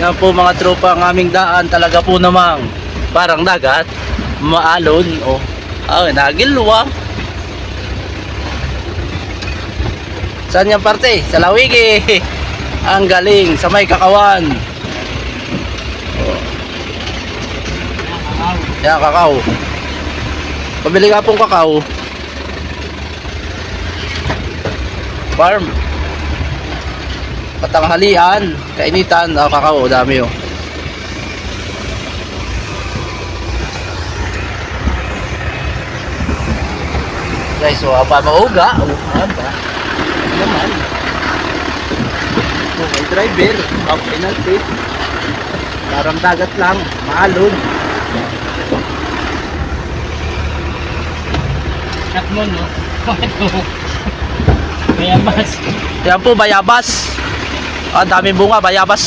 Yan po mga tropa, ang aming daan talaga po namang parang dagat, maalon. Oh, nagilwa. Saan yung parte? Sa Lawigi. Ang galing, sa may Kakawan. Oh. Yan, kakao. Pabili ka pong kakao. Farm. Patanghalian, kainitan, kakao, dami oh. Guys, so apa mauga? Apa? Naman. So, may driver, penalty. Parang dagat lang, maalon. Shot mo, no? Bayabas. Yan po, bayabas. Ang daming bunga, bayabas.